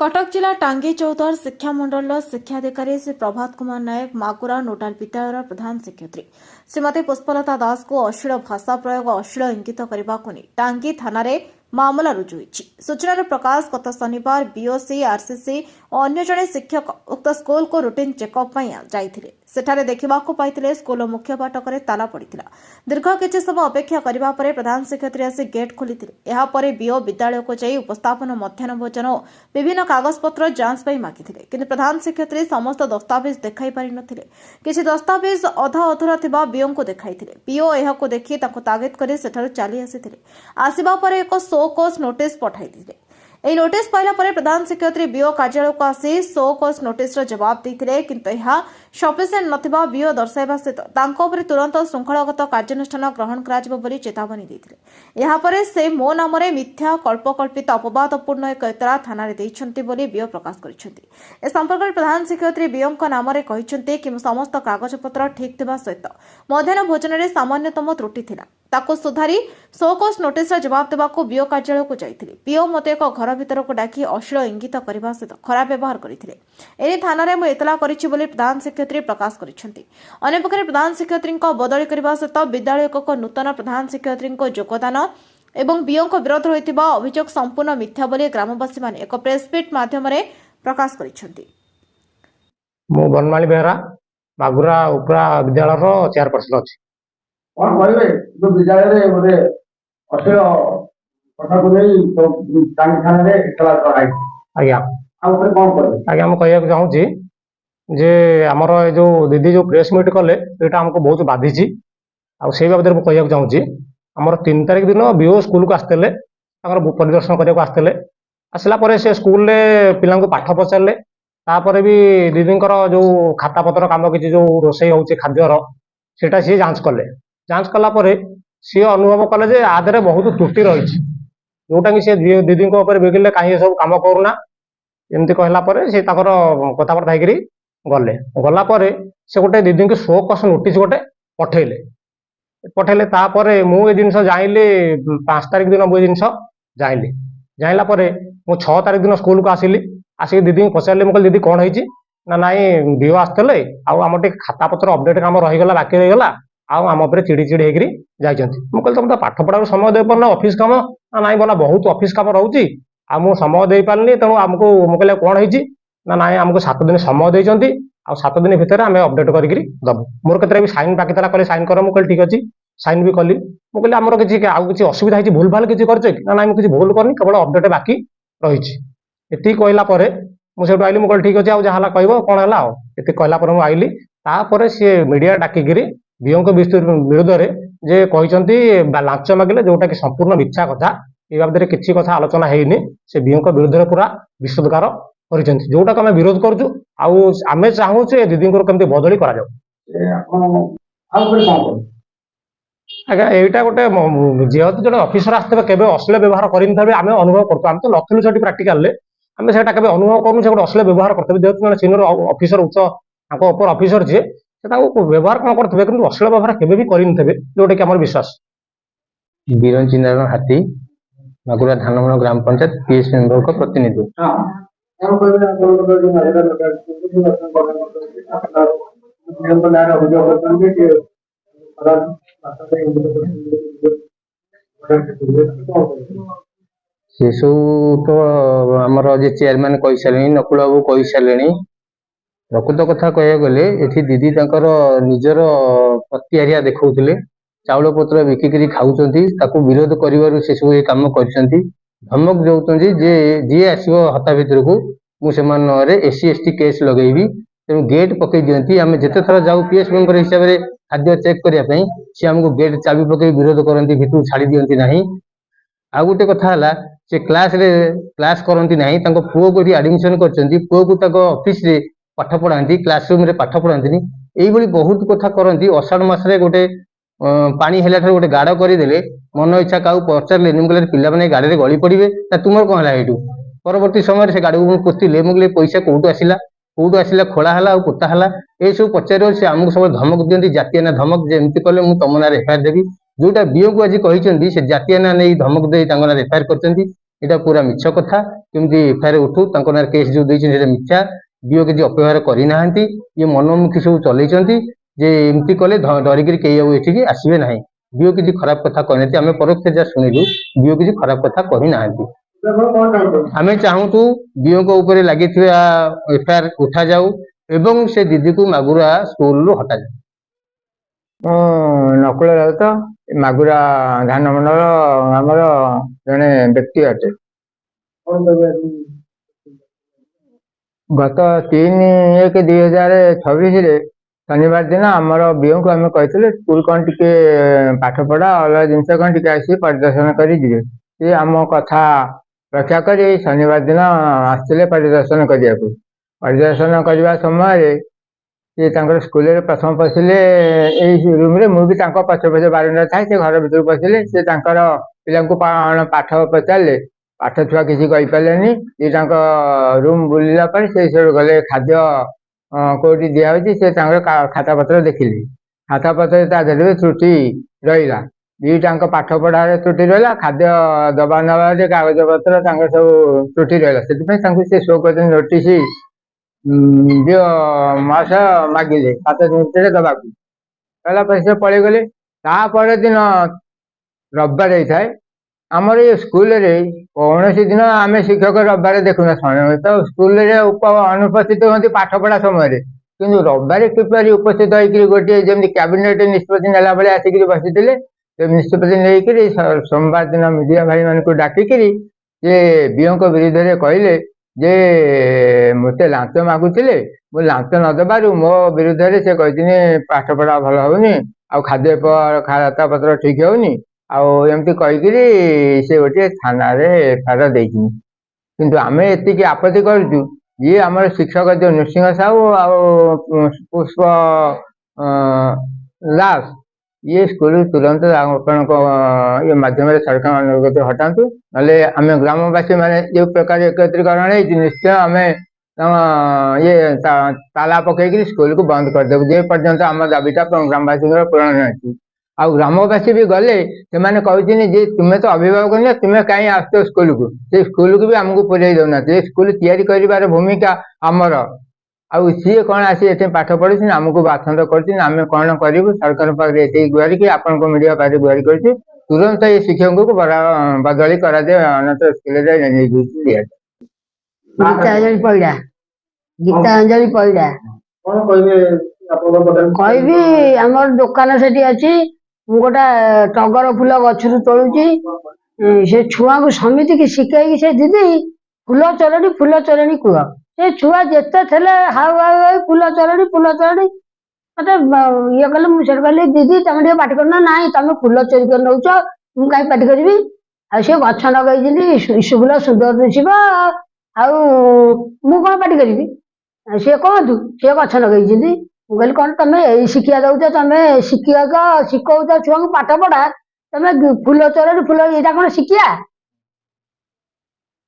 कटक जिला टांगी चौधर शिक्षा मंडल शिक्षाधिकारी श्री प्रभात कुमार नायक मागुरा नोडाल विद्यालय प्रधान शिक्षयित्री श्रीमती पुष्पलता दास को अश्लील भाषा प्रयोग अश्लील इंगित करने को नहीं टांगी थाना मामला रुजु होइछि। सूचना प्रकाश गत शनिवार बीओसी आरसीसी और अन्य जड़े शिक्षक उक्त स्कूल को रूटीन चेकअप जाइथिले। सेठारे देखिबाकू पाइथिले स्कूल मुख्य फाटकरे ताला पड़िथिला। दीर्घ किछि समय अपेक्षा करिबा परे प्रधान शिक्षयित्री आसी गेट खोलिथिले। एहा परे बीओ विद्यालय को जाई उपस्थापन मध्याह्न भोजन और विभिन्न कागजपत्र जांच पाई मागिथिले, किंतु प्रधान शिक्षयित्री समस्त दस्तावेज देखाई पारि नथिले। किछि दस्तावेज अधा अधूरा थिबा बीओ को देखाइथिले। बीओ एहाको देखि ताको तागिद करि सेठारु चाली आसिथिले। आसिबा परे एक शो कोस नोटिस पठाइथिले। এই নোটিস পাইলা পরে প্রধান শিক্ষয়িত্রী বিও কার্যালয়କୁ আসি শো কোস নোটিসର ଜବାବ ଦେଇଥିଲେ, କିନ୍ତୁ ଏହା ସଫିସିଏଣ୍ଟ ନଥିବା ବିଓ ଦର୍ଶାଇବା ସହିତ ତାଙ୍କ ଉପରେ ତୁରନ୍ତ ଶୃଙ୍ଖଳାଗତ କାର୍ଯ୍ୟାନୁଷ୍ଠାନ ଗ୍ରହଣ କରାଯିବ ବୋଲି ଚେତାବନୀ ଦେଇଥିଲେ। ଏହାପରେ ସେ ମୋ ନାମରେ ମିଥ୍ୟା କଳ୍ପକଳ୍ପିତ ଅପବାଦପୂର୍ଣ୍ଣ ଏକ ଏତଲା ଥାନାରେ ଦେଇଛନ୍ତି ବୋଲି ବିଓ ପ୍ରକାଶ କରିଛନ୍ତି। ଏ ସମ୍ପର୍କରେ ପ୍ରଧାନ ଶିକ୍ଷୟିତ୍ରୀ ବିଓଙ୍କ ନାମରେ କହିଛନ୍ତି କି ସମସ୍ତ କାଗଜପତ୍ର ଠିକ୍ ଥିବା ସହିତ ମଧ୍ୟାହ୍ନ ଭୋଜନରେ ସାମାନ୍ୟତମ ତ୍ରୁଟି ଥିଲା, ତାକୁ ସୁଧାରି ଶୋ କୋସ୍ ନୋଟିସର ଜବାବ ଦେବାକୁ ବିଓ କାର୍ଯ୍ୟାଳୟକୁ ଯାଇଥିଲେ। ବିଓ ମୋତେ ଏକ ଘର ଭିତରକୁ ଡାକି ଅଶ୍ଳୀଳ ଇଙ୍ଗିତ କରିବା ସହିତ ଖରାପ ବ୍ୟବହାର କରିଥିଲେ। ଏନେଇ ଥାନାରେ ମୁଁ ଏତଲା କରିଛି ବୋଲି ପ୍ରଧାନ ଶିକ୍ଷୟିତ୍ରୀ ପ୍ରକାଶ କରିଛନ୍ତି। ଅନ୍ୟପକ୍ଷରେ ପ୍ରଧାନ ଶିକ୍ଷୟିତ୍ରୀଙ୍କ ବଦଳି କରିବା ସହିତ ବିଦ୍ୟାଳୟକୁ ଏକ ନୂତନ ପ୍ରଧାନ ଶିକ୍ଷୟିତ୍ରୀଙ୍କ ଯୋଗଦାନ ଏବଂ ବିଓଙ୍କ ବିରୋଧରେ ହୋଇଥିବା ଅଭିଯୋଗ ସମ୍ପୂର୍ଣ୍ଣ ମିଥ୍ୟା ବୋଲି ଗ୍ରାମବାସୀମାନେ ଏକ ପ୍ରେସମିଟ୍ ମାଧ୍ୟମରେ ପ୍ରକାଶ କରିଛନ୍ତି। ମୁଁ ବନମାଳୀ ବେହେରା ମାଗୁରା ଉପରା ବିଦ୍ୟାଳୟର ଚେୟାରପର୍ସନ ଅଛି। कौन कहबे जो विद्यालय गोटे अश्लील कथाକୁ ନେଇ टांगी थाना रे इतला कराई आज्ञा कौन कर आज्ञा ମୁଁ କହିବାକୁ ଚାହୁଁଛି ଯେ ଆମର ଏ ଯୋଉ ଦିଦି ଯୋଉ ପ୍ରେସ୍ ମିଟ୍ କଲେ ଏଇଟା ଆମକୁ ବହୁତ ବାଧିଛି। ଆଉ ସେଇ ବାବଦରେ ମୁଁ କହିବାକୁ ଚାହୁଁଛି, ଆମର 3 ତାରିଖ ଦିନ ବିଓ ସ୍କୁଲକୁ ଆସିଥିଲେ, ତାଙ୍କର ପରିଦର୍ଶନ କରିବାକୁ ଆସିଥିଲେ। ଆସିଲା ପରେ ସେ ସ୍କୁଲରେ ପିଲାଙ୍କୁ ପାଠ ପଚାରିଲେ। ତାପରେ ବି ଦିଦିଙ୍କର ଯୋଉ ଖାତାପତ୍ର କାମ କିଛି ଯୋଉ ରୋଷେଇ ହଉଛି ଖାଦ୍ୟର ସେଟା ସିଏ ଯାଞ୍ଚ କଲେ। जांच कला सी अनुभव कले जे आदरे बहुत त्रुटि रही, जोटा कि सी दीदी बिगिले कहीं सब कम करूना एमती कहला सी कथबार्ता होगी गले गलापर से गोटे दीदी की शो कस नोटिस गोटे पठेले पठेले तापर मु जिन जाइली 5 तारिख दिन मुझे जिन जाइली जाइला मु 6 तारिख दिन स्कूल को आसिली। आसिक दीदी पचारे मुझे दीदी कौन है ना नाई बीओ आसते आम खाता पत्र अपडेट काम रहीगला बाकी रहीगला आम चिड़ी चिड़ी होकर जाइए। मुझे तुम तो पाठ पढ़ा समय दे पार ऑफिस काम ना नाई बोला बहुत ऑफिस काम रोचे आमको समय दे पारे तेणु आमको मुझे कौन है ना नाई आमको 7 दिन समय देते आ 7 दिन भितर आम अपडेट करके दबू। मोर के भी साइन बाकी था कहले साइन कर मुझे ठीक अच्छे साइन भी कली मुझे आमर किसी असुविधा है भूल भाल किसी कर ना नाई मुझे भूल करनी केवल अपडेट बाकी रही ये कहला मुझे आइली मुझे ठीक अच्छे जहाँ कह कौन है ये कहला मुझे आइली तापर सी मीडिया डाकिकी बीओ विरुद्ध जे कहते लांच मागिले जोटा कि संपूर्ण मिथ्या कथा ये बाबद किसी कथा आलोचना होनी से बीओ विरुद्ध पूरा विषोदगार कर जोटा को आम विरोध करुँ आम चाहूँ दीदी कमी बदली कर आज्ञा यहीटा गोटे जेहतु जो अफिसर आसते केवे अश्लील व्यवहार करते आम अनुभव करूँ आम तो नथिलु से प्राक्टिकाल आम से अनुभव करूँ से गोटे अश्लील व्यवहार करते जेहतु जो सीनियर अफिसर उच्च अपर अफिसर जी व्यवहार कौन करते कि अश्लील व्यवहार केवे भी करते जोटा कि आम विश्वास। बिरंची नारायण हाथी मागुरा धानमण ग्राम पंचायत पीएस मेंबर को प्रतिनिधि। से सब तो आमर जे चेयरमैन कही सारे नकुल बाबू कही सारे प्रकृत कथा कह गले ये दीदी निजर प्रतिहारिया देखते चाउल पत्र बिकिकी खाऊँ विरोध कर से सब ये कम कर धमक दौरान जे जी आसो हता भितर को मुझे एससी एसटी केस लगेबी तेणु गेट पकई दिखती आम जिते थर जाऊ पीएस मेंबर हिसाब से खाद्य चेक करने सी आमको गेट चाबी पकई विरोध करती भितर छाड़ी दिखती ना। आ गोटे कथा से क्लास करती ना पुओ को एडमिशन कर पुओ को ऑफिस रे पाठ पढ़ाती क्लासरूम रे पाठ पढ़ाती यही बहुत कथा करती। अषाढ़ मसरे गोटे पानी है गोटे गाड़ करदे मन इच्छा क्या पचारे मुझे पिला मैंने गाड़ी गली पड़े तुम कौन है ये परवर्त समय से गाड़ी को पोस्तिले मुझे पैसा कौटू आसला खोला है पोता है ये सब पचार से आमको सब धमक दिखती जातीय ना धमक जमी कले मुझे तुम ना एफआईआर देवी जोटा बीओ को आज कहते से जातीय ना नहीं धमक दे ना एफआईआर कर এটা পুরা ମିଛ କଥା। କେମିତି ଏଫଆଇଆର ଉଠୁ, ତାଙ୍କ ନାଁରେ କେସ୍ ଯୋଉ ଦେଇଛନ୍ତି ସେଟା ମିଥ୍ୟା। ବିଓ କିଛି ଅପବ୍ୟବହାର କରିନାହାନ୍ତି, ଇଏ ମନମୁଖୀ ସବୁ ଚଲେଇଛନ୍ତି ଯେ ଏମିତି କଲେ ଡରିକିରି କେହି ଆଉ ଏଠିକି ଆସିବେ ନାହିଁ। ବିଓ କିଛି ଖରାପ କଥା କହିନାହାନ୍ତି, ଆମେ ପରୋକ୍ଷ ଯାହା ଶୁଣିଲୁ ବିଓ କିଛି ଖରାପ କଥା କହିନାହାନ୍ତି। ଆପଣ କଣ ଚାହୁଁଛନ୍ତି? ଆମେ ଚାହୁଁଛୁ ବିଓଙ୍କ ଉପରେ ଲାଗିଥିବା ଏଫଆଇଆର ଉଠାଯାଉ ଏବଂ ସେ ଦିଦିକୁ ମାଗୁରା ସ୍କୁଲରୁ ହଟାଯାଉ। ମୁଁ ନକୁଳ ରାଉତ, ମାଗୁରା ଧାନ ମଣ୍ଡଳ ଆମର ଜଣେ ବ୍ୟକ୍ତି ଅଟେ। କଣ କହିବେ ଆଜି? ଗତ 3/1/2026 ଶନିବାର ଦିନ ଆମର ବିଓଙ୍କୁ ଆମେ କହିଥିଲୁ ସ୍କୁଲ କ'ଣ ଟିକେ ପାଠ ପଢା ଅଲଗା ଜିନିଷ କ'ଣ ଟିକେ ଆସି ପରିଦର୍ଶନ କରି ଯିବେ। ସେ ଆମ କଥା ରକ୍ଷା କରି ଶନିବାର ଦିନ ଆସିଥିଲେ ପରିଦର୍ଶନ କରିବାକୁ। ପରିଦର୍ଶନ କରିବା ସମୟରେ ସେ ତାଙ୍କର ସ୍କୁଲରେ ପ୍ରଥମ ପଶିଲେ ଏଇ ରୁମରେ, ମୁଁ ବି ତାଙ୍କ ପଛେ ପଛେ ବାରଣ୍ଡାରେ ଥାଏ, ସେ ଘର ଭିତରକୁ ପଶିଲେ। ସେ ତାଙ୍କର ପିଲାଙ୍କୁ ପାଠ ପଚାରିଲେ, ପାଠ ଛୁଆ କିଛି କହିପାରିଲେନି। ତାଙ୍କ ରୁମ ବୁଲିଲା ପରେ ସେ ସେଠୁ ଗଲେ ଖାଦ୍ୟ କୋଉଠି ଦିଆହଉଛି, ସେ ତାଙ୍କର ଖାତା ପତ୍ର ଦେଖିଲେ। ଖାତା ପତ୍ର ତା ଦେହରେ ବି ତ୍ରୁଟି ରହିଲା, ଦିଟାଙ୍କ ପାଠ ପଢାରେ ତ୍ରୁଟି ରହିଲା, ଖାଦ୍ୟ ଦବା ନେବାରେ କାଗଜ ପତ୍ର ତାଙ୍କର ସବୁ ତ୍ରୁଟି ରହିଲା। ସେଥିପାଇଁ ତାଙ୍କୁ ସେ ଶୋ କରିଛନ୍ତି ନୋଟିସ ଦିଅ ମାସ ମାଗିଲେ 7 ଦିନ ଭିତରେ ଦବାକୁ। କହିଲା ପରେ ସେ ପଳେଇଗଲେ। ତାପର ଦିନ ରବିବାର ହେଇଥାଏ। ଆମର ଏ ସ୍କୁଲରେ କୌଣସି ଦିନ ଆମେ ଶିକ୍ଷକ ରବିବାର ଦେଖୁନା, ତ ସ୍କୁଲରେ ଅନୁପସ୍ଥିତ ହୁଅନ୍ତି ପାଠ ପଢା ସମୟରେ, କିନ୍ତୁ ରବିବାର କିପରି ଉପସ୍ଥିତ ହେଇକିରି ଗୋଟିଏ ଯେମିତି କ୍ୟାବିନେଟ ନିଷ୍ପତ୍ତି ନେଲା ଭଳି ଆସିକିରି ବସିଥିଲେ। ସେ ନିଷ୍ପତ୍ତି ନେଇକିରି ସୋମବାର ଦିନ ମିଡିଆ ଭାଇ ମାନଙ୍କୁ ଡାକିକିରି ସେ ବିଓଙ୍କ ବିରୁଦ୍ଧରେ କହିଲେ ଯେ ମୋତେ ଲାଞ୍ଚ ମାଗୁଥିଲେ, ମୁଁ ଲାଞ୍ଚ ନ ଦେବାରୁ ମୋ ବିରୁଦ୍ଧରେ ସେ କହିଥିଲେ ପାଠ ପଢା ଭଲ ହଉନି, ଆଉ ଖାତା ପତ୍ର ଠିକ ହଉନି, ଆଉ ଏମିତି କହିକିରି ସେ ଗୋଟିଏ ଥାନାରେ ଏଫଆଇଆର ଦେଇଛନ୍ତି। କିନ୍ତୁ ଆମେ ଏତିକି ଆପତ୍ତି କରୁଛୁ, ଯିଏ ଆମର ଶିକ୍ଷକ ଯୋଉ ନୃସିଂହ ସାହୁ ଆଉ ପୁଷ୍ପ ଦାସ, ଇଏ ସ୍କୁଲ ତୁରନ୍ତ ଆପଣଙ୍କ ଇଏ ମାଧ୍ୟମରେ ସରକାର ଅନୁଗତ ହଟାନ୍ତୁ, ନହେଲେ ଆମେ ଗ୍ରାମବାସୀ ମାନେ ଯୋଉ ପ୍ରକାର ଏକତ୍ରୀକରଣ ହେଇଛି, ନିଶ୍ଚୟ ଆମେ ଇଏ ତାଲା ପକେଇକିରି ସ୍କୁଲକୁ ବନ୍ଦ କରିଦେବୁ, ଯେ ପର୍ଯ୍ୟନ୍ତ ଆମ ଦାବିଟା ଗ୍ରାମବାସୀଙ୍କର ପୂରଣ ଅଛି। ଆଉ ଗ୍ରାମବାସୀ ବି ଗଲେ ସେମାନେ କହୁଛନ୍ତି ଯେ ତୁମେ ତ ଅଭିଭାବକ ନୁହେଁ, ତୁମେ କାହିଁ ଆସୁଛ ସ୍କୁଲକୁ। ସେ ସ୍କୁଲକୁ ବି ଆମକୁ ପୁରେଇ ଦଉନାହାନ୍ତି। ଏ ସ୍କୁଲ ତିଆରି କରିବାର ଭୂମିକା ଆମର, ଆଉ ସିଏ କ'ଣ ଆସି ଏଠି ପାଠ ପଢୁଛନ୍ତି, ଆମକୁ ବାଛନ୍ଦ କରୁଛନ୍ତି। ଆମେ କ'ଣ କରିବୁ? ସରକାରଙ୍କ ପାଖରେ ଏତିକି ଗୁହାରିକି ଆପଣଙ୍କ ମିଡିଆ ପାଖରେ ଗୁହାରି କରୁଛୁ, ତୁରନ୍ତ ଏ ଶିକ୍ଷକଙ୍କୁ ବଦଳି କରାଯାଏ, ଅନାଥ ସ୍କୁଲରେ ନେଇକି ଦିଆଯାଏ। ଗୀତାଞ୍ଜଳି ପଇଡା। ଗୀତାଞ୍ଜଳି ପଇଡା। କଣ କହିବେ ଆପଣଙ୍କ ପଟେ? କହିବି, ଆମର ଦୋକାନ ସେଠି ଅଛି। ମୁଁ ଗୋଟେ ଟଗର ଫୁଲ ଗଛରୁ ତୋଳୁଛି। ସେ ଛୁଆଙ୍କୁ ସମିତିକି ଶିଖେଇକି ସେ ଦିଦି ଫୁଲ ଚୋରଣୀ କୁହ। ସେ ଛୁଆ ଯେତେ ଥିଲେ ହାଉ ହାଉ ହାଉ ଫୁଲ ଚୋରଣୀ ମତେ ଇଏ କଲେ। ମୁଁ ସେଠି କହିଲି ଦିଦି ତମେ ଟିକେ ପାଟି କରୁନ। ନାଇଁ ତମେ ଫୁଲ ଚୋରି କରି ନଉଛ, ମୁଁ କାହିଁ ପାଟି କରିବି? ଆଉ ସେ ଗଛ ଲଗେଇଛନ୍ତି ଫୁଲ ସୁନ୍ଦର ଦିଶିବ, ଆଉ ମୁଁ କ'ଣ ପାଟି କରିବି? ସିଏ କହନ୍ତୁ, ସିଏ ଗଛ ଲଗେଇଛନ୍ତି। ମୁଁ କହିଲି କ'ଣ ତମେ ଏଇ ଶିକ୍ଷା ଦଉଛ? ତମେ ଶିଖଉଛ ଛୁଆଙ୍କୁ ପାଠ ପଢା, ତମେ ଫୁଲ ଚୋରଣୀ ଏଇଟା କ'ଣ ଶିକ୍ଷା?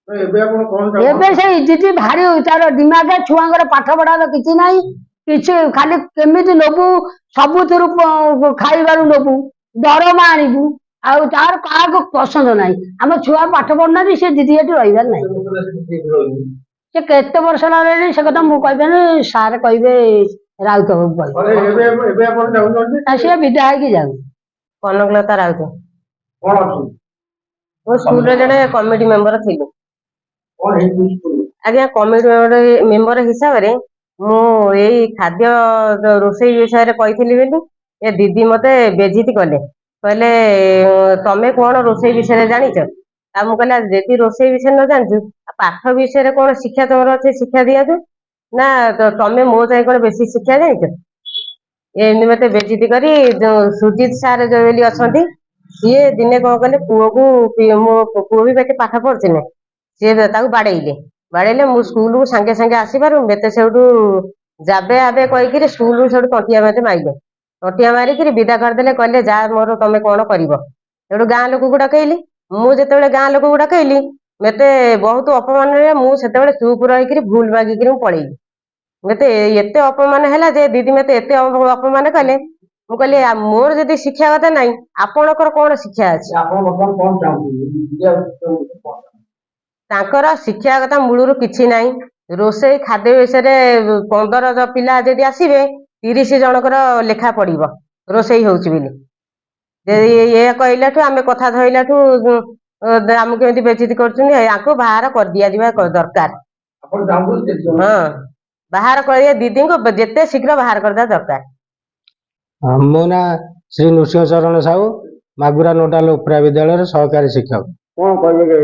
ଏବେ ଆପଣ କଣ ଏବେ ସେଇ ଦିଦି ଭାରି ତାର ଦିମାଗ, ଛୁଆଙ୍କର ପାଠ ପଢାର କିଛି ନାହିଁ, କିଛି ଖାଲି କେମିତି ନବୁ, ସବୁଥିରୁ ଖାଇବାରୁ ନବୁ, ଦରମା ଆଣିବୁ, ଆଉ ତାର କାହାକୁ ପସନ୍ଦ ନାହିଁ। ଆମ ଛୁଆ ପାଠ ପଢୁନାହାନ୍ତି, ସେ ଦିଦି ଏଠି ରହିବାର ନାହିଁ। ସେ କେତେ ବର୍ଷ ହେଲାଣି ସେ କଥା ମୁଁ କହିବେନି, ସାର୍ କହିବେ ରାଉତ ବାବୁ କହିବେ। ଏବେ ଆପଣ ଚାହୁଁଛନ୍ତି ସିଏ ବିଦା ହେଇକି ଯାଉ। କନକଲତା ରାଉତ। କଣ ଅଛି? ମୁଁ ସ୍କୁଲରେ ଜଣେ କମିଟି ମେମ୍ବର ଥିଲି। କଣ ହେଇଛି ସ୍କୁଲରେ? ଆଜ୍ଞା, କମିଟି ମେମ୍ବର ହିସାବରେ ମୁଁ ଏଇ ଖାଦ୍ୟ ରୋଷେଇ ବିଷୟରେ କହିଥିଲି ବୋଲି ଏ ଦିଦି ମତେ ବେଜିତି କଲେ। କହିଲେ ତମେ କ'ଣ ରୋଷେଇ ବିଷୟରେ ଜାଣିଛ? ଆଉ ମୁଁ କହିଲି ଯଦି ରୋଷେଇ ବିଷୟରେ ନ ଜାଣିଛୁ, ପାଠ ବିଷୟରେ କ'ଣ ଶିକ୍ଷା ତମର ଅଛି, ଶିକ୍ଷା ଦିଆଯାଉ ନା ତମେ ମୋ ଯାଇ କ'ଣ ବେଶୀ ଶିକ୍ଷା ଜାଣିଛ? ଏମିତି ମତେ ବେଜିତି କରି ଯୋଉ ସୁଜିତ ସାର୍ ଯୋଉ ବୋଲି ଅଛନ୍ତି, ସିଏ ଦିନେ କ'ଣ କଲେ, ପୁଅକୁ ମୋ ପୁଅ ବି ବେଶୀ ପାଠ ପଢୁଛି ନା, ସିଏ ତାକୁ ବାଡେଇଲେ। ମୁଁ ସ୍କୁଲକୁ ସାଙ୍ଗେ ସାଙ୍ଗେ ଆସିବାରୁ ମତେ ସେଉଠୁ ଯାବେ ଆବେ କହିକିରି ସ୍କୁଲରୁ ସେଠୁ ଟଣ୍ଟିଆ ମତେ ମାରିଲେ। ଟଣ୍ଟିଆ ମାରିକିରି ବିଦା କରିଦେଲେ। କହିଲେ ଯା ମୋର ତମେ କ'ଣ କରିବ। ସେଠୁ ଗାଁ ଲୋକକୁ ଡକେଇଲି। ମୁଁ ଯେତେବେଳେ ଗାଁ ଲୋକକୁ ଡକେଇଲି, ମତେ ବହୁତ ଅପମାନରେ ମୁଁ ସେତେବେଳେ ଚୁପ ରହିକିରି ଭୁଲ ମାଗିକିରି ମୁଁ ପଳେଇଲି। ମତେ ଏତେ ଅପମାନ ହେଲା ଯେ ଦିଦି ମତେ ଏତେ ଅପମାନ କଲେ। ମୁଁ କହିଲି ମୋର ଯଦି ଶିକ୍ଷାଗତ ନାହିଁ, ଆପଣଙ୍କର କ'ଣ ଶିକ୍ଷା ଅଛି? ଆପଣ ବର୍ତ୍ତମାନ କଣ ଚାହୁଁଛନ୍ତି? ତାଙ୍କର ଶିକ୍ଷାଗତ ମୂଳରୁ କିଛି ନାହିଁ। ରୋଷେଇ ଖାଦ୍ୟ ବିଷୟରେ 15 ପିଲା ଯଦି ଆସିବେ 30 ଜଣଙ୍କର ଲେଖା ପଡିବ ରୋଷେଇ ହଉଛି ବୋଲି। ଏ କହିଲାଠୁ ଆମେ କଥା ଧଇଲାଠୁ ଆମକୁ କେମିତି ବେଜିତି କରୁଛନ୍ତି। ୟାଙ୍କୁ ବାହାର କରିଦିଆଯିବା ଦରକାର। ଆପଣ ଚାହୁଁଛନ୍ତି ହଁ, ବାହାର କରିବା ଦିଦିଙ୍କୁ ଯେତେ ଶୀଘ୍ର ବାହାର କରିଦେବା ଦରକାର। ମୋ ନାଁ ଶ୍ରୀ ନୃସିଂହ ଚରଣ ସାହୁ, ମାଗୁରା ନୋଡାଲ ଉପରା ବିଦ୍ୟାଳୟର ସହକାରୀ ଶିକ୍ଷକ। କଣ କହିବେ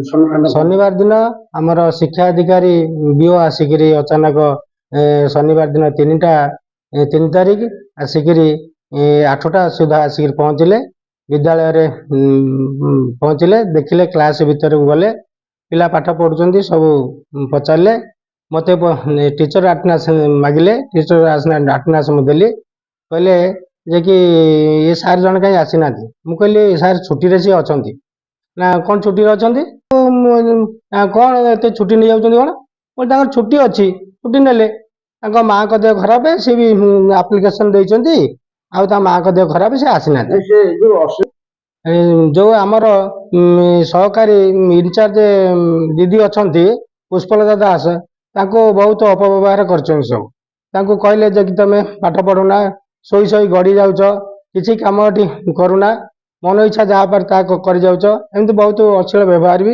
ଶନିବାର ଶନିବାର ଦିନ ଆମର ଶିକ୍ଷା ଅଧିକାରୀ ବିଓ ଆସିକିରି ଅଚାନକ ଶନିବାର ଦିନ 3 ତାରିଖ ଆସିକିରି 8ଟା ସୁଦ୍ଧା ଆସିକିରି ପହଞ୍ଚିଲେ ବିଦ୍ୟାଳୟରେ। ପହଞ୍ଚିଲେ, ଦେଖିଲେ, କ୍ଲାସ ଭିତରକୁ ଗଲେ, ପିଲା ପାଠ ପଢୁଛନ୍ତି ସବୁ ପଚାରିଲେ। ମତେ ଟିଚର ଆଟେଣ୍ଡାନ୍ସ ମାଗିଲେ, ଟିଚର ଆଟେଣ୍ଡାନ୍ସ ମୁଁ ଦେଲି। କହିଲେ ଯେ କି ଏ ସାର୍ ଜଣେ କାହିଁ ଆସିନାହାନ୍ତି। ମୁଁ କହିଲି ସାର୍ ଛୁଟିରେ ସିଏ ଅଛନ୍ତି। ନା କଣ ଛୁଟିରେ ଅଛନ୍ତି? କଣ ଏତେ ଛୁଟି ନେଇଯାଉଛନ୍ତି କଣ? ତାଙ୍କର ଛୁଟି ଅଛି, ଛୁଟି ନେଲେ। ତାଙ୍କ ମାଙ୍କ ଦେହ ଖରାପ, ସେ ବି ଆପ୍ଲିକେସନ ଦେଇଛନ୍ତି, ଆଉ ତା ମାଙ୍କ ଦେହ ଖରାପ, ସେ ଆସିନାହାନ୍ତି। ସେ ଯୋଉ ଆମର ସହକାରୀ ଇନଚାର୍ଜ ଦିଦି ଅଛନ୍ତି ପୁଷ୍ପଲତା ଦାସ, ତାଙ୍କୁ ବହୁତ ଅପବ୍ୟବହାର କରିଛନ୍ତି ସବୁ। ତାଙ୍କୁ କହିଲେ ଯେ କି ତମେ ପାଠ ପଢୁନା, ଶୋଇ ଶୋଇ ଗଡି ଯାଉଛ, କିଛି କାମ ଏଠି କରୁନା, ମନ ଇଚ୍ଛା ଯାହା ପାରେ ତାହା କରି ଯାଉଛ, ଏମିତି ବହୁତ ଅଶ୍ଳୀଳ ବ୍ୟବହାର ବି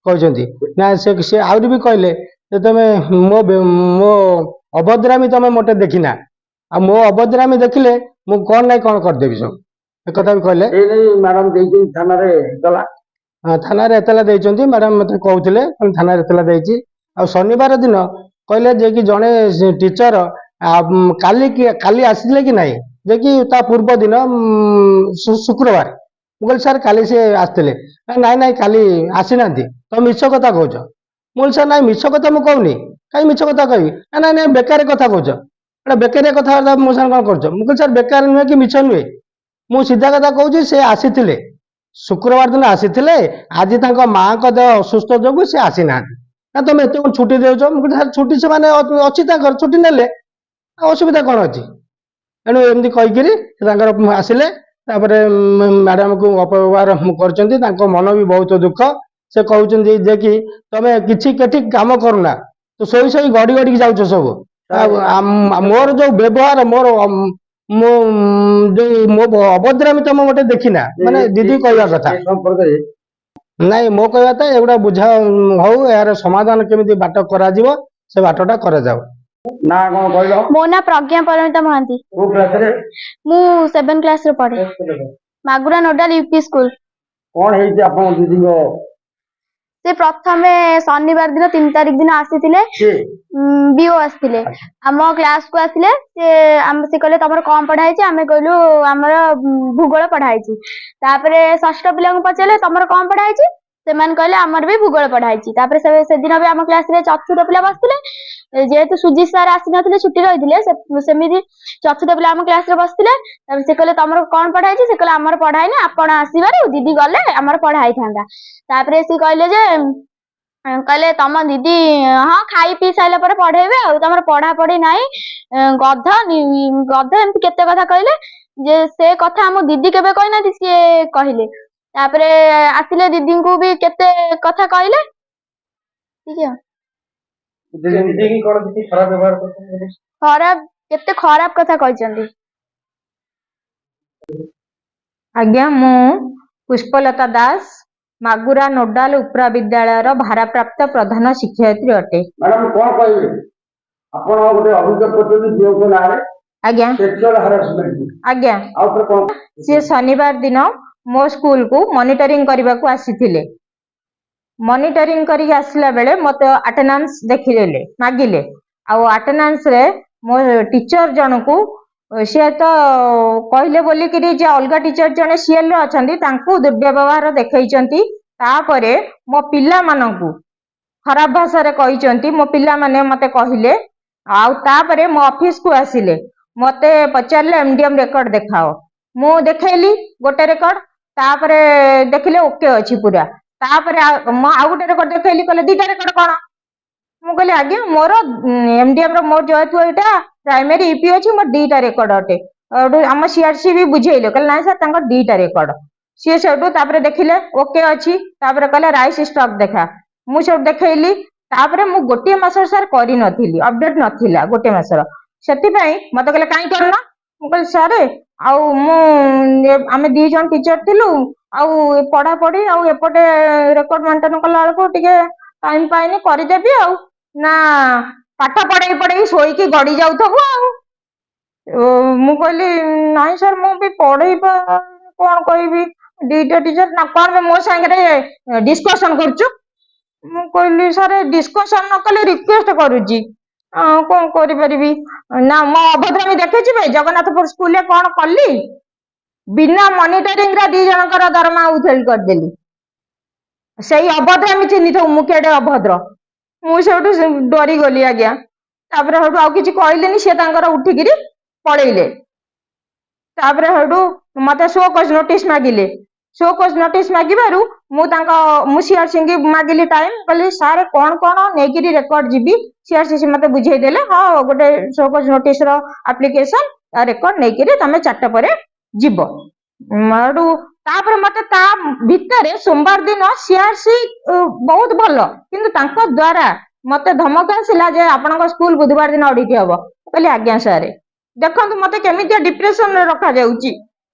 କହିଛନ୍ତି। ନା ସେ ଆହୁରି ବି କହିଲେ ଯେ ତମେ ମୋ ଅଭଦ୍ରାମୀ ତମେ ମୋଟେ ଦେଖିନା, ଆଉ ମୋ ଅଭଦ୍ରାମୀ ଦେଖିଲେ ମୁଁ କଣ ନାଇଁ କଣ କରିଦେବି ସବୁ, ଏକଥା ବି କହିଲେ। ମ୍ୟାଡାମ ଦେଇଛନ୍ତି ଥାନାରେ ଏତଲା। ଥାନାରେ ଏତଲା ଦେଇଛନ୍ତି, ମ୍ୟାଡାମ ମତେ କହୁଥିଲେ ଥାନାରେ ଏତଲା ଦେଇଛି। ଆଉ ଶନିବାର ଦିନ କହିଲେ ଯେ କି ଜଣେ ଟିଚର କାଲି ଆସିଥିଲେ କି ନାହିଁ, ଯେ କି ତା ପୂର୍ବ ଦିନ ଶୁକ୍ରବାର। ମୁଁ କହିଲି ସାର୍ କାଲି ସେ ଆସିଥିଲେ। ନାଇଁ କାଲି ଆସିନାହାନ୍ତି, ତମେ ମିଛ କଥା କହୁଛ। ମୁଁ କହିଲି ସାର୍ ନାଇଁ ମିଛ କଥା ମୁଁ କହୁନି, କାହିଁ ମିଛ କଥା କହିବି? ନାଇଁ ବେକାର କଥା କହୁଛ, ବେକାରିଆ କଥାବାର୍ତ୍ତା ମୋ ସାଙ୍ଗେ କଣ କରୁଛ? ମୁଁ କହିଲି ସାର୍ ବେକାର ନୁହେଁ କି ମିଛ ନୁହେଁ, ମୁଁ ସିଧା କଥା କହୁଛି। ସେ ଆସିଥିଲେ, ଶୁକ୍ରବାର ଦିନ ଆସିଥିଲେ, ଆଜି ତାଙ୍କ ମାଙ୍କ ଦେହ ଅସୁସ୍ଥ ଯୋଗୁଁ ସେ ଆସିନାହାନ୍ତି। ନା ତମେ ଏତେ କଣ ଛୁଟି ଦେଉଛ? ମୁଁ କହିଲି ସାର୍ ଛୁଟି ସେମାନେ ଅଛି, ତାଙ୍କର ଛୁଟି ନେଲେ, ଆଉ ଅସୁବିଧା କଣ ଅଛି? ଏଣୁ ଏମିତି କହିକିରି ତାଙ୍କର ଆସିଲେ। ତାପରେ ମ୍ୟାଡାମକୁ ଅପବ୍ୟବହାର କରିଛନ୍ତି, ତାଙ୍କ ମନ ବି ବହୁତ ଦୁଃଖ। ସେ କହୁଛନ୍ତି ଯେ କି ତମେ କିଛି କେଠି କାମ କରୁନା, ତ ଶୋଇ ଶୋଇ ଗଡି ଗଡିକି ଯାଉଛ ସବୁ। ମୋର ଯୋଉ ବ୍ୟବହାର, ମୋ ଅଭଦ୍ରାମୀ ତମେ ଗୋଟେ ଦେଖିନା, ମାନେ ଦିଦି କହିବା କଥା। ନାଇଁ ମୋ କହିବା କଥା ଏଗୁଡା ବୁଝା ହଉ, ଏହାର ସମାଧାନ କେମିତି ବାଟ କରାଯିବ, ସେ ବାଟଟା କରାଯାଉ। ନା କଣ କହିଲ? ମୋ ନାଁ ପ୍ରଜ୍ଞା ପରିମିତା ମହାନ୍ତି। କୋଉ କ୍ଲାସରେ? ମୁଁ 7 କ୍ଲାସରେ ପଢେ, ମାଗୁରା ନୋଡାଲ ୟୁପି ସ୍କୁଲ। କଣ ହେଇଛି ଆପଣଙ୍କ ଦିଦିଙ୍କ? ସେ ପ୍ରଥମେ ଶନିବାର ଦିନ 3 ତାରିଖ ଦିନ ଆସିଥିଲେ, ବିଓ ଆସିଥିଲେ ଆମ କ୍ଲାସକୁ ଆସିଲେ। ସେ କହିଲେ ତମର କଣ ପଢା ହେଇଛି? ଆମେ କହିଲୁ ଆମର ଭୂଗୋଳ ପଢା ହେଇଛି। ତାପରେ ଷଷ୍ଠ ପିଲାଙ୍କୁ ପଚାରିଲେ ତମର କଣ ପଢା ହେଇଛି? ସେମାନେ କହିଲେ ଆମର ବି ଭୂଗୋଳ ପଢା ହେଇଛି। ତାପରେ ସେଦିନ ବି ଆମ କ୍ଲାସରେ ଚତୁର୍ଥ ପିଲା ବସିଥିଲେ। ଯେହେତୁ ସୁଜିତ ସାର୍ ଆସିନଥିଲେ, ଛୁଟି ରହିଥିଲେ, ସେମିତି ଚତୁର୍ଥ ପିଲା ଆମ କ୍ଲାସରେ ବସିଥିଲେ। ତାପରେ ସେ କହିଲେ ତମର କଣ ପଢା ହେଇଛି? ସେ କହିଲେ ଆମର ପଢା ହେଇନି, ଆପଣ ଆସିବାରୁ ଦିଦି ଗଲେ ଆମର ପଢା ହେଇଥାନ୍ତା। ତାପରେ ସେ କହିଲେ ଯେ ତମ ଦିଦି ହଁ ଖାଇ ପିଇ ସାରିଲା ପରେ ପଢେଇବେ, ଆଉ ତମର ପଢାପଢି ନାହିଁ, ଗଧ ଏମିତି କେତେ କଥା କହିଲେ। ଯେ ସେ କଥା ଆମ ଦିଦି କେବେ କହିନାହାନ୍ତି, ସିଏ କହିଲେ। ତାପରେ ଆସିଲେ, ଦିଦିଙ୍କୁ ବି କେତେ କଥା କହିଲେ। ଠିକ କେତେ ଖରାପ କଥା କହିଛନ୍ତି। ଆଜ୍ଞା, ମୁଁ ପୁଷ୍ପଲତା ଦାସ, ମାଗୁରା ନୋଡାଲ ଉପରା ବିଦ୍ୟାଳୟର ଭାରପ୍ରାପ୍ତ ପ୍ରଧାନ ଶିକ୍ଷୟିତ୍ରୀ ଅଟେ। ମ୍ୟାଡାମ କଣ କହିବେ? ଆପଣ ଗୋଟେ ଅଭିଯୋଗ କରୁଛନ୍ତି ଝିଅଙ୍କ ନାଁରେ ଆଜ୍ଞା ସେକ୍ସୁଆଲ ହାରାସମେଣ୍ଟ। ଆଜ୍ଞା, ଆଉ ଥରେ କଣ? ସିଏ ଶନିବାର ଦିନ ମୋ ସ୍କୁଲକୁ ମନିଟରିଂ କରିବାକୁ ଆସିଥିଲେ। ମନିଟରିଂ କରିକି ଆସିଲା ବେଳେ ମତେ ଆଟେଣ୍ଡାନ୍ସ ଦେଖିଦେଲେ, ମାଗିଲେ। ଆଉ ଆଟେଣ୍ଡାନ୍ସରେ ମୋ ଟିଚର ଜଣକୁ ସିଏ ତ କହିଲେ ବୋଲିକିରି ଯେ ଅଲଗା ଟିଚର ଜଣେ ସିଏଲରେ ଅଛନ୍ତି, ତାଙ୍କୁ ଦୁର୍ବ୍ୟବହାର ଦେଖେଇଛନ୍ତି। ତାପରେ ମୋ ପିଲାମାନଙ୍କୁ ଖରାପ ଭାଷାରେ କହିଛନ୍ତି। ମୋ ପିଲାମାନେ ମତେ କହିଲେ, ଆଉ ତାପରେ ମୋ ଅଫିସକୁ ଆସିଲେ, ମତେ ପଚାରିଲେ ଏମଡିଏମ ରେକର୍ଡ ଦେଖାଅ। ମୁଁ ଦେଖେଇଲି ଗୋଟେ ରେକର୍ଡ, ତାପରେ ଦେଖିଲେ ଓକେ ଅଛି ପୁରା। ତାପରେ ମୁଁ ଆଉ ଗୋଟେ ରେକର୍ଡ ଦେଖେଇଲି, କହିଲେ 2ଟା ରେକର୍ଡ କଣ? ମୁଁ କହିଲି ଆଜ୍ଞା ମୋର ଏମଡିଏମ ର ମୋର ଯେହେତୁ ଏଇଟା ପ୍ରାଇମେରୀ ଇପି ଅଛି, ମୋର 2ଟା ରେକର୍ଡ ଅଟେ। ଆମ ସିଆରସି ବି ବୁଝେଇଲେ, କହିଲେ ନାଇଁ ସାର୍ ତାଙ୍କର 2ଟା ରେକର୍ଡ। ସିଏ ସେଠୁ ତାପରେ ଦେଖିଲେ ଓକେ ଅଛି, ତାପରେ କହିଲେ ରାଇସ୍ ଷ୍ଟକ୍ ଦେଖା। ମୁଁ ସବୁ ଦେଖେଇଲି। ତାପରେ ମୁଁ ଗୋଟିଏ ମାସ ସାର୍ କରିନଥିଲି, ଅପଡେଟ ନଥିଲା ଗୋଟେ ମାସର। ସେଥିପାଇଁ ମତେ କହିଲେ କାହିଁ କରୁନ? ମୁଁ କହିଲି ସାର୍ ଆଉ ଆମେ 2 ଜଣ ଟିଚର ଥିଲୁ, ଆଉ ପଢାପଢି ଆଉ ଏପଟେ ରେକର୍ଡ ମେଣ୍ଟେନ କଲା ବେଳକୁ ଟିକେ ଟାଇମ ପାଇନି, କରିଦେବି ଆଉ। ନା ପାଠ ପଢେଇ ଶୋଇକି ଗଡି ଯାଉଥିବୁ ଆଉ। ମୁଁ କହିଲି ନାଇଁ ସାର୍ ମୁଁ ବି ପଢେଇ କଣ କହିବି, 2ଟା ଟିଚର ନା କଣ ମୋ ସାଙ୍ଗରେ ଡିସ୍କସନ କରୁଛୁ? ମୁଁ କହିଲି ସାର୍ ଡିସ୍କସନ ନ କଲେ ରିକ୍ୱେଷ୍ଟ କରୁଛି, କଣ କରିପାରିବି? ନା ମୋ ଅଭଦ୍ରାମି ଦେଖେଇଛି ଭାଇ। ଜଗନ୍ନାଥପୁର ସ୍କୁଲରେ କଣ କଲି, ବିନା ମନିଟରିଂ ରେ 2 ଜଣଙ୍କର ଦରମା ଉଥେଳି କରିଦେଲି। ସେଇ ଅଭଦ୍ରାମି ଚିହ୍ନିଥିବୁ ମୁଁ କେଡେ ଅଭଦ୍ର। ମୁଁ ସେଇଠୁ ଡରିଗଲି ଆଜ୍ଞା। ତାପରେ ସେଇଠୁ ଆଉ କିଛି କହିଲେନି, ସେ ତାଙ୍କର ଉଠିକିରି ପଳେଇଲେ। ତାପରେ ସେଇଠୁ ମତେ ଶୋ କଜ ନୋଟିସ ମାଗିଲେ। ଶୋ କଜ ନୋଟିସ ମାଗିବାରୁ ମୁଁ ସିଆରସିଙ୍କି ମାଗିଲି ଟାଇମ, କହିଲି ସାର୍ କଣ କଣ ନେଇକିରି ରେକର୍ଡ ଯିବି? ସିଆରସି ମତେ ବୁଝେଇଦେଲେ, ହଁ ଗୋଟେ ଶୋ କଜ ନୋଟିସ ର ଆପ୍ଲିକେସନ ରେକର୍ଡ ନେଇକିରି ତମେ 4ଟା ପରେ ଯିବ। ସେଇଠୁ ତାପରେ ମତେ ତା ଭିତରେ ସୋମବାର ଦିନ ସିଆରସି ବହୁତ ଭଲ, କିନ୍ତୁ ତାଙ୍କ ଦ୍ଵାରା ମତେ ଧମକ ଆସିଲା ଯେ ଆପଣଙ୍କ ସ୍କୁଲ ବୁଧବାର ଦିନ ଅଡିଟ୍ ହବ। ମୁଁ କହିଲି ଆଜ୍ଞା ସାର୍, ଦେଖନ୍ତୁ ମତେ କେମିତିଆ ଡିପ୍ରେସନରେ ରଖାଯାଉଛି,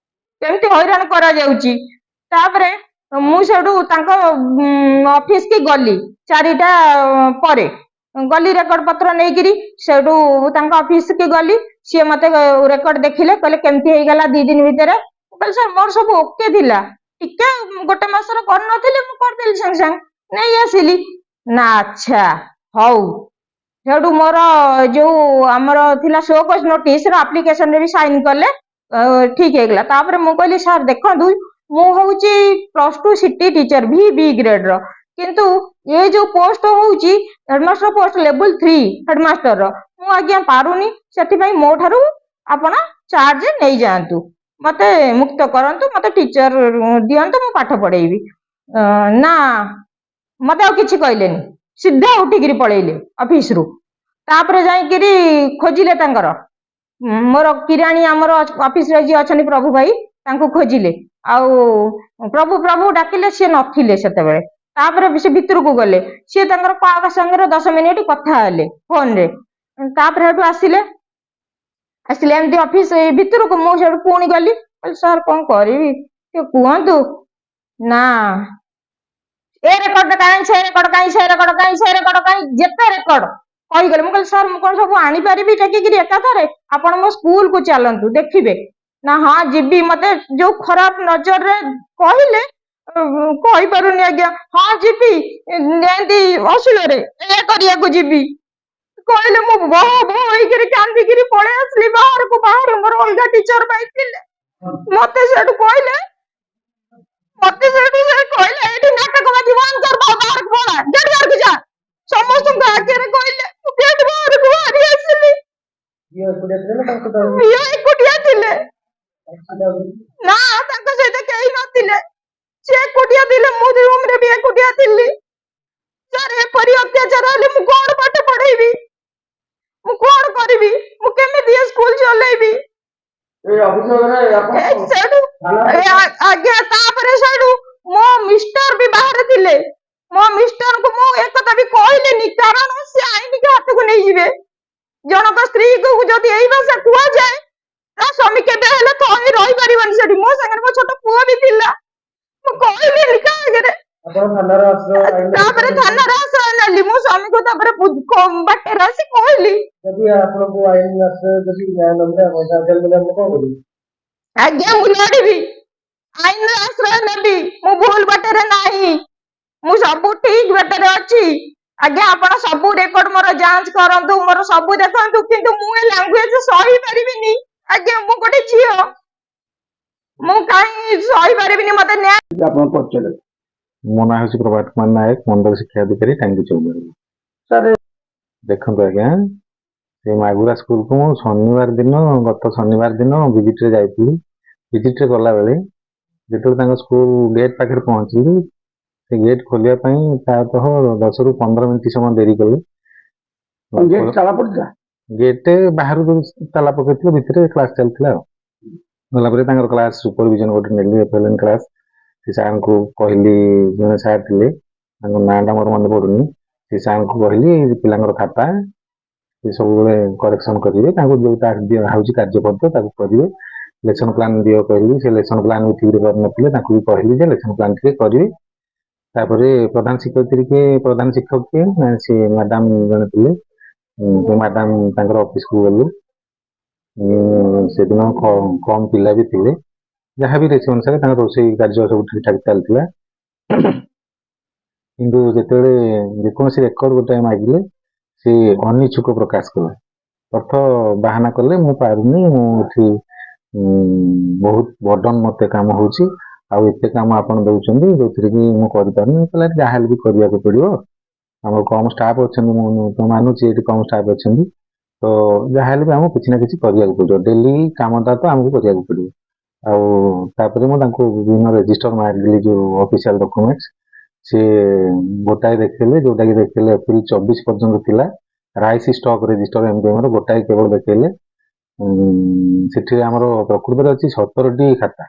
କେମିତି ହଇରାଣ କରାଯାଉଛି। ତାପରେ ମୁଁ ସେଠୁ ତାଙ୍କ ଅଫିସ କି ଗଲି 4ଟା ପରେ, ଗଲି ରେକର୍ଡ ପତ୍ର ନେଇକିରି। ସେଠୁ ତାଙ୍କ ଅଫିସ କି ଗଲି, ସିଏ ମତେ ରେକର୍ଡ ଦେଖିଲେ, କହିଲେ କେମିତି ହେଇଗଲା 2 ଦିନ ଭିତରେ? ମୁଁ କହିଲି ସାର୍ ମୋର ସବୁ ଓକେ ଥିଲା, ଟିକେ ଗୋଟେ ମାସର କରିନଥିଲି, ମୁଁ କରିଦେଲି ସାଙ୍ଗେ ସାଙ୍ଗେ ନେଇ ଆସିଲି। ନା ଆଚ୍ଛା ହଉ। ସେଠୁ ମୋର ଯୋଉ ଆମର ଥିଲା ଶୋ କଜ ନୋଟିସ ର ଆପ୍ଲିକେସନରେ ବି ସାଇନ କଲେ, ଠିକ ହେଇଗଲା। ତାପରେ ମୁଁ କହିଲି ସାର୍ ଦେଖନ୍ତୁ, ମୁଁ ହଉଛି +2 ସିଟି ଟିଚର VB ଗ୍ରେଡ ର, କିନ୍ତୁ ଏ ଯୋଉ ପୋଷ୍ଟ ହଉଛି ହେଡମାଷ୍ଟର ପୋଷ୍ଟ ଲେବୁଲ 3 ହେଡମାଷ୍ଟର ର, ମୁଁ ଆଜ୍ଞା ପାରୁନି। ସେଥିପାଇଁ ମୋ ଠାରୁ ଆପଣ ଚାର୍ଜ ନେଇଯାଆନ୍ତୁ, ମତେ ମୁକ୍ତ କରନ୍ତୁ, ମତେ ଟିଚର ଦିଅନ୍ତୁ, ମୁଁ ପାଠ ପଢେଇବି। ନା ମତେ ଆଉ କିଛି କହିଲେନି, ସିଧା ଉଠିକିରି ପଳେଇଲେ ଅଫିସ ରୁ। ତାପରେ ଯାଇକିରି ଖୋଜିଲେ ତାଙ୍କର ମୋର କିରାଣୀ ଆମର ଅଫିସରେ ଯିଏ ଅଛନ୍ତି ପ୍ରଭୁ ଭାଇ, ତାଙ୍କୁ ଖୋଜିଲେ। ଆଉ ପ୍ରଭୁ ପ୍ରଭୁ ଡାକିଲେ, ସିଏ ନଥିଲେ ସେତେବେଳେ। ତାପରେ ସେ ଭିତରକୁ ଗଲେ, ସିଏ ତାଙ୍କର କାହା ସାଙ୍ଗରେ 10 ମିନିଟ କଥା ହେଲେ ଫୋନରେ। ତାପରେ ସେଠୁ ଆସିଲେ ଏମିତି ଅଫିସ ଭିତରକୁ। ମୁଁ ସେଠୁ ପୁଣି ଗଲି, ସାର୍ କଣ କରିବି ଟିକେ କୁହନ୍ତୁ? ନା ଏ ରେକର୍ଡ କାହିଁ, ସେ ରେକର୍ଡ କାହିଁ, ସେ ରେକର୍ଡ କାହିଁ, ସେ ରେକର୍ଡ କାହିଁ, ଯେତେ ରେକର୍ଡ କହିଗଲେ। ମୁଁ କହିଲି ସାର୍ ମୁଁ କଣ ସବୁ ଆଣିପାରିବି ଟେକିକିରି ଏକାଥରେ? ଆପଣ ମୋ ସ୍କୁଲକୁ ଚାଲନ୍ତୁ ଦେଖିବେ। ନା ହଁ ଯିବି। ମତେ ଯୋଉ ଖରାପ ନଜରରେ କହିଲେ, କହିପାରୁନି ଆଜ୍ଞା। ହଁ ଯିବି, ଏମିତି ଅସୁଳରେ ଏ କରିବାକୁ ଯିବି କହିଲେ, ମୁଁ ବହ ବହ ହେଇକିରି କାନ୍ଦିକିରି ପଳେଇ ଆସିଲି ବାହାରକୁ। ବାହାରେ ମୋର ଅଲଗା ଟିଚର ପାଇଥିଲେ, ମତେ ସେଠୁ କହିଲେ ଏଇଠି ନାଟକ ବାଜି ବନ୍ଦ କର, ବାହାରକୁ ପଳା, ଗେଟ୍ ବାହାରକୁ ଯା। ସମସ୍ତଙ୍କ ଆଗରେ କହିଲେ, ମୁଁ ଗେଟ୍ ବାହାରକୁ ବାହାରି ଆସିଲି। ଇଏ ଏକୁଟିଆ ଥିଲେ, ନା ତାଙ୍କ ସହିତ କେହି ନଥିଲେ, ସେ ଏକୁଟିଆ ଥିଲେ। ମୁଁ ରୁମରେ ବି ଏକୁଟିଆ ଥିଲି। ସାର୍ ଏପରି ଅତ୍ୟାଚାର ହେଲେ ମୁଁ କଣ ପାଠ ପଢେଇବି? ମୁଁ କଣ କରିବି? ମୁଁ କେମିତି ଏ ସ୍କୁଲ ଚଲେଇବି? ଆଜ୍ଞା ତାପରେ ସେଠୁ ମୋ ମିଷ୍ଟର ବି ବାହାରେ ଥିଲେ। ମୋ ମିଷ୍ଟରଙ୍କୁ ମୁଁ ଏକଥା ବି କହିଲିନି, କାରଣ ସେ ଆଇନକି ହାତକୁ ନେଇଯିବେ। ଜଣଙ୍କ ସ୍ତ୍ରୀକୁ ଯଦି ଏଇ ଭାଷା କୁହାଯାଏ, ତା ସ୍ୱାମୀ କେବେ ହେଲେ ରହିପାରିବନି ସେଠି। ମୋ ସାଙ୍ଗରେ ମୋ ଛୋଟ ପୁଅ ବି ଥିଲା, ମୁଁ କହିଲିନି କାହା ଆଗରେ। ତାପରେ ଥାନାରେ ଆଶ୍ରୟ ନେଲି ମୋ ସ୍ୱାମୀକୁ। ତାପରେ ବାଟରେ ଆସି କହିଲି, ଆଜ୍ଞା ମୁଁ ଲଢିବି, ଆଇନର ଆଶ୍ରୟ ନେବି, ମୁଁ ଭୁଲ ବାଟରେ ନାହିଁ, ମୁଁ ସବୁ ଠିକ ବାଟରେ ଅଛି। ଆଜ୍ଞା ଆପଣ ସବୁ ରେକର୍ଡ ମୋର ଯାଞ୍ଚ କରନ୍ତୁ, ମୋର ସବୁ ଦେଖନ୍ତୁ, କିନ୍ତୁ ମୁଁ ଏ ଲାଙ୍ଗୁଏଜ ସହିପାରିବିନି। ଆଜ୍ଞା ମୁଁ ଗୋଟେ ଝିଅ, ମୁଁ କାହିଁ ସହିପାରିବିନି। ମତେ ନ୍ୟାୟ। ଆପଣ ପଚାରେ ମୋ ନାଁ ହେଉଛି ପ୍ରଭାତ କୁମାର ନାୟକ, ମଣ୍ଡଳ ଶିକ୍ଷା ଅଧିକାରୀ, ଟାଙ୍ଗୀ ଚୌମୁହୀ। ସାର୍ ଦେଖନ୍ତୁ ଆଜ୍ଞା, ସେ ମାଗୁରା ସ୍କୁଲକୁ ମୁଁ ଗତ ଶନିବାର ଦିନ ଭିଜିଟରେ ଯାଇଥିଲି। ଭିଜିଟରେ ଗଲାବେଳେ ଯେତେବେଳେ ତାଙ୍କ ସ୍କୁଲ ଗେଟ୍ ପାଖରେ ପହଞ୍ଚିଲି, ସେ ଗେଟ୍ ଖୋଲିବା ପାଇଁ ପ୍ରାୟତଃ 10ରୁ 15 ମିନିଟ୍ ସମୟ ଡେରି କଲି। ଗେଟ୍ ବାହାରୁ ଯୋଉ ତାଲା ପକେଇଥିଲେ, ଭିତରେ କ୍ଲାସ ଚାଲିଥିଲା। ଆଉ ଗଲା ପରେ ତାଙ୍କର କ୍ଲାସ ସୁପରଭିଜନ ଗୋଟେ ନେଲି, FLN କ୍ଲାସ। ସେ ସାର୍ଙ୍କୁ କହିଲି, ଜଣେ ସାର୍ ଥିଲେ, ତାଙ୍କ ନାଁଟା ମୋର ମନେ ପଡୁନି, ସେ ସାର୍ଙ୍କୁ କହିଲି ପିଲାଙ୍କର ଖାତା ସେ ସବୁବେଳେ କରେକ୍ସନ କରିବେ, ତାଙ୍କୁ ଯୋଉଟା ଦିଆ ହଉଛି କାର୍ଯ୍ୟପତ୍ର ତାକୁ କରିବେ, ଲେସନ ପ୍ଲାନ ଦିଅ କହିଲି, ସେ ଲେସନ ପ୍ଲାନ ବି ଠିକରେ କରିନଥିଲେ, ତାଙ୍କୁ ବି କହିଲି ଯେ ଲେସନ ପ୍ଲାନ ଟିକେ କରିବେ। ତାପରେ ପ୍ରଧାନ ଶିକ୍ଷକ କିଏ ନା ସେ ମ୍ୟାଡାମ ଜଣେ ଥିଲେ, ସେ ମ୍ୟାଡାମ ତାଙ୍କର ଅଫିସକୁ ଗଲୁ। ସେଦିନ କମ ପିଲା ବି ଥିଲେ, ଯାହାବି ସେ ଅନୁସାରେ ତାଙ୍କ ରୋଷେଇ କାର୍ଯ୍ୟ ସବୁ ଠିକ ଠାକ ଚାଲିଥିଲା। କିନ୍ତୁ ଯେତେବେଳେ ଯେକୌଣସି ରେକର୍ଡ ଗୋଟେ ମାଗିଲେ ସେ ଅନିଚ୍ଛୁକ ପ୍ରକାଶ କଲେ, ଅର୍ଥ ବାହାନା କଲେ ମୁଁ ପାରୁନି, ମୁଁ ଏଠି ବହୁତ ବର୍ଡନ ମତେ କାମ ହଉଛି, ଆଉ ଏତେ କାମ ଆପଣ ଦଉଛନ୍ତି ଯୋଉଥିରେ କି ମୁଁ କରିପାରୁନି। କହିଲା ଯାହାହେଲେ ବି କରିବାକୁ ପଡିବ, ଆମର କମ ଷ୍ଟାଫ ଅଛନ୍ତି, ମୁଁ ତ ମାନୁଛି ଏଠି କମ ଷ୍ଟାଫ ଅଛନ୍ତି, ତ ଯାହାହେଲେ ବି ଆମକୁ କିଛି ନା କିଛି କରିବାକୁ ପଡିବ, ଡେଲି କାମଟା ତ ଆମକୁ କରିବାକୁ ପଡିବ। ଆଉ ତାପରେ ମୁଁ ତାଙ୍କୁ ବିଭିନ୍ନ ରେଜିଷ୍ଟର ମାରିଲି ଯୋଉ ଅଫିସିଆଲ ଡକୁମେଣ୍ଟସ, ସେ ଗୋଟାଏ ଦେଖେଇଲେ, ଯୋଉଟା କି ଦେଖେଇଲେ ଏପ୍ରିଲ 24 ପର୍ଯ୍ୟନ୍ତ ଥିଲା ରାଇସ୍ ଷ୍ଟକ୍ ରେଜିଷ୍ଟର, ଏମିତି ଆମର ଗୋଟାଏ କେବଳ ଦେଖେଇଲେ। ସେଠି ଆମର ପ୍ରକୃତରେ ଅଛି 17ଟି ଖାତା,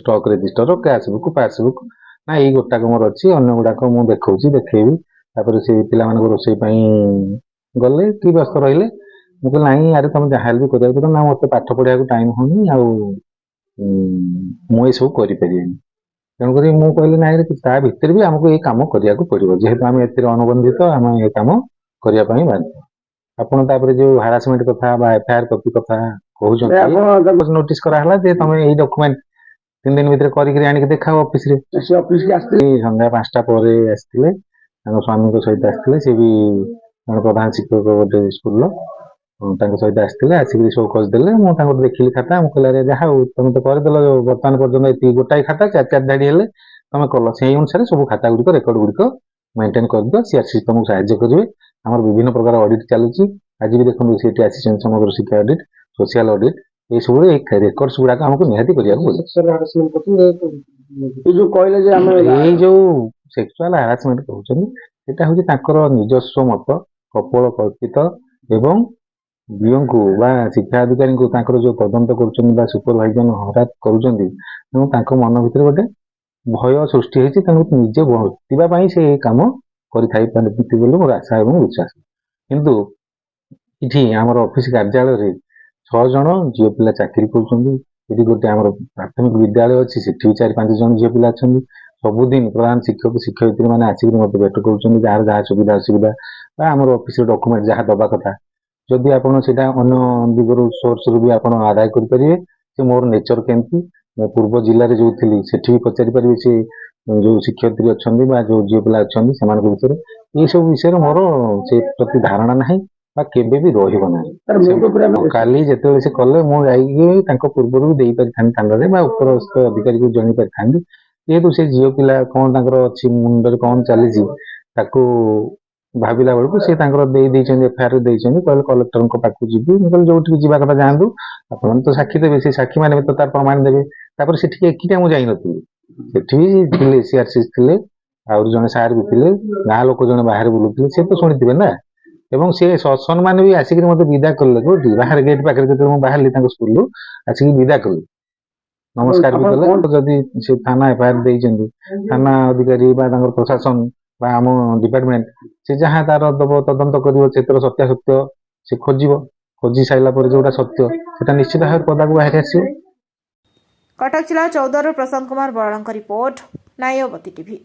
stock register, cash book, passbook, ନା ଏଇ ଗୋଟାକ ମୋର ଅଛି, ଅନ୍ୟ ଗୁଡାକ ମୁଁ ଦେଖଉଛି, ଦେଖେଇବି। ତାପରେ ସେ ପିଲାମାନଙ୍କ ରୋଷେଇ ପାଇଁ ଗଲେ କି ବ୍ୟସ୍ତ ରହିଲେ, ମୁଁ କହିଲି ନାଇଁ ଆରେ ତମେ ଯାହାହେଲେ ବି କରିବାକୁ ପଡିବ, ନା ମତେ ପାଠ ପଢିବାକୁ ଟାଇମ ହଉନି, ଆଉ ମୁଁ ଏସବୁ କରିପାରିବିନି। ତେଣୁକରି ମୁଁ କହିଲି ନାଇଁ ତା ଭିତରେ ବି ଆମକୁ ଏଇ କାମ କରିବାକୁ ପଡିବ, ଯେହେତୁ ଆମେ ଏଥିରେ ଅନୁବନ୍ଧିତ, ଆମେ ଏ କାମ କରିବା ପାଇଁ ବାଧ୍ୟ। ଆପଣ ତାପରେ ଯୋଉ ହାରାସମେଣ୍ଟ କଥା ବା ଏଫଆଇଆର କପି କଥା କହୁଛନ୍ତି, ନୋଟିସ କରାହେଲା ଯେ ତମେ ଏଇ ଡକୁମେଣ୍ଟ 3 ଦିନ ଭିତରେ କରିକି ଆଣିକି ଦେଖାଅ ଅଫିସରେ। ସନ୍ଧ୍ୟା 5ଟା ପରେ ଆସିଥିଲେ, ତାଙ୍କ ସ୍ୱାମୀଙ୍କ ସହିତ ଆସିଥିଲେ, ସେ ବି ଜଣେ ପ୍ରଧାନ ଶିକ୍ଷକ ଗୋଟେ ସ୍କୁଲର, ତାଙ୍କ ସହିତ ଆସିଥିଲେ, ଆସିକି ସବୁ କରିଦେଲେ। ମୁଁ ତାଙ୍କର ଦେଖିଲି ଖାତା, ମୁଁ କହିଲି ଆରେ ଯାହା ହଉ ତମେ ତ କରିଦେଲ, ବର୍ତ୍ତମାନ ପର୍ଯ୍ୟନ୍ତ ଏତିକି ଗୋଟାଏ ଖାତା 4 ଧାଡି ହେଲେ ତମେ କଲ, ସେଇ ଅନୁସାରେ ସବୁ ଖାତା ଗୁଡ଼ିକ ରେକର୍ଡ ଗୁଡ଼ିକ ମେଣ୍ଟେନ କରିଦିଅ, ସିଆରସି ତମକୁ ସାହାଯ୍ୟ କରିବେ। ଆମର ବିଭିନ୍ନ ପ୍ରକାର ଅଡିଟ୍ ଚାଲୁଛି, ଆଜି ବି ଦେଖନ୍ତୁ ସେଠି ଆସିଛନ୍ତି ସମଗ୍ର ଶିକ୍ଷା ଅଡିଟ୍, ସୋସିଆଲ ଅଡିଟ୍, ଏଇସବୁ ଏଇ ରେକର୍ଡସ ଗୁଡାକ ଆମକୁ ନିହାତି କରିବାକୁ ପଡିବ। ଏଇ ଯୋଉ କହିଲେ ଯେ ଆମେ ଏଇ ଯୋଉ ସେକ୍ସୁଆଲ ହାରାସମେଣ୍ଟ କହୁଛନ୍ତି, ସେଟା ହଉଛି ତାଙ୍କର ନିଜସ୍ୱ ମତ, କପୋଳ କଳ୍ପିତ, ଏବଂ ବିଓଙ୍କୁ ବା ଶିକ୍ଷା ଅଧିକାରୀଙ୍କୁ ତାଙ୍କର ଯୋଉ ତଦନ୍ତ କରୁଛନ୍ତି ବା ସୁପରଭାଇଜନ ହଠାତ୍ କରୁଛନ୍ତି, ତେଣୁ ତାଙ୍କ ମନ ଭିତରେ ଗୋଟେ ଭୟ ସୃଷ୍ଟି ହେଇଛି, ତେଣୁ ନିଜେ ବଞ୍ଚିବା ପାଇଁ ସେ ଏ କାମ କରିଥାଇପାରନ୍ତି ବୋଲି ମୋର ଆଶା ଏବଂ ବିଶ୍ୱାସ। କିନ୍ତୁ ଏଠି ଆମର ଅଫିସ କାର୍ଯ୍ୟାଳୟରେ 6 ଜଣ ଝିଅ ପିଲା ଚାକିରି କରୁଛନ୍ତି, ଏଠି ଗୋଟେ ଆମର ପ୍ରାଥମିକ ବିଦ୍ୟାଳୟ ଅଛି, ସେଠି ବି 4-5 ଜଣ ଝିଅ ପିଲା ଅଛନ୍ତି। ସବୁଦିନ ପ୍ରଧାନ ଶିକ୍ଷକ ଶିକ୍ଷୟିତ୍ରୀ ମାନେ ଆସିକି ମତେ ଭେଟ କରୁଛନ୍ତି, ଯାହାର ଯାହା ସୁବିଧା ଅସୁବିଧା ବା ଆମର ଅଫିସର ଡକୁମେଣ୍ଟ ଯାହା ଦବା କଥା, ଯଦି ଆପଣ ସେଇଟା ଅନ୍ୟ ଦିଗରୁ ସୋର୍ସରୁ ବି ଆପଣ ଆଦାୟ କରିପାରିବେ। ସେ ମୋର ନେଚର କେମିତି, ମୁଁ ପୂର୍ବ ଜିଲ୍ଲାରେ ଯୋଉ ଥିଲି ସେଠି ବି ପଚାରି ପାରିବେ, ସେ ଯୋଉ ଶିକ୍ଷୟିତ୍ରୀ ଅଛନ୍ତି ବା ଯୋଉ ଝିଅ ପିଲା ଅଛନ୍ତି ସେମାନଙ୍କ ବିଷୟରେ, ଏଇସବୁ ବିଷୟରେ ମୋର ସେ ପ୍ରତି ଧାରଣା ନାହିଁ ବା କେବେ ବି ରହିବ ନାହିଁ। କାଲି ଯେତେବେଳେ ସେ କଲେ, ମୁଁ ଯାଇକି ତାଙ୍କ ପୂର୍ବରୁ ବି ଦେଇପାରିଥାନ୍ତି ଥାନାରେ ବା ଉପରସ୍ଥ ଅଧିକାରୀକୁ ଜଣେଇ ପାରିଥାନ୍ତି, ଯେହେତୁ ସେ ଝିଅ ପିଲା କଣ ତାଙ୍କର ଅଛି ମୁଣ୍ଡରେ କଣ ଚାଲିଛି ତାକୁ ଭାବିଲା ବେଳକୁ ସେ ତାଙ୍କର ଦେଇଛନ୍ତି, ଏଫଆଇଆର ଦେଇଛନ୍ତି, କହିଲେ କଲେକ୍ଟରଙ୍କ ପାଖକୁ ଯିବି। ମୁଁ କହିଲି ଯୋଉଠିକି ଯିବା କଥା ଯାଆନ୍ତୁ, ଆପଣ ତ ସାକ୍ଷୀ ଦେବେ, ସେ ସାକ୍ଷୀ ମାନେ ବି ତ ତାର ପ୍ରମାଣ ଦେବେ। ତାପରେ ସେଠିକି ଏକିଟା ମୁଁ ଯାଇନଥିଲି, ସେଠି ବି ଥିଲେ ସିଆରସି ଥିଲେ, ଆହୁରି ଜଣେ ସାର୍ ବି ଥିଲେ, ଗାଁ ଲୋକ ଜଣେ ବାହାରେ ବୁଲୁଥିଲେ, ସେ ତ ଶୁଣିଥିବେ ନା। ଏବଂ ସେ ସମ୍ମାନ ବି ଆସିକି ମତେ ବିଦା କଲେ, କୋଉଠି ବାହାରେ ଗେଟ୍ ପାଖରେ, ଯେତେବେଳେ ମୁଁ ବାହାରିଲି ତାଙ୍କ ସ୍କୁଲରୁ ଆସିକି ବିଦା କଲେ, ନମସ୍କାର ବି କଲେ। ଯଦି ସେ ଥାନା ଏଫଆଇଆର ଦେଇଛନ୍ତି, ଥାନା ଅଧିକାରୀ ବା ତାଙ୍କର ପ୍ରଶାସନ ବା ଆମ ଡିପାର୍ଟମେଣ୍ଟ ସେ ଯାହା ତାର ଦବ ତଦନ୍ତ କରିବ, ସେଥିର ସତ୍ୟାସତ୍ୟ ସେ ଖୋଜିବ, ଖୋଜି ସାରିଲା ପରେ ଯୋଉଟା ସତ୍ୟ ସେଟା ନିଶ୍ଚିତ ଭାବରେ ପଦାକୁ ବାହାରି ଆସିବ। କଟକ ଜିଲ୍ଲା 14ରୁ ପ୍ରଶାନ୍ତ କୁମାର ବରାଳଙ୍କ ରିପୋର୍ଟ, ନ୍ୟାୟବତୀ ଟିଭି।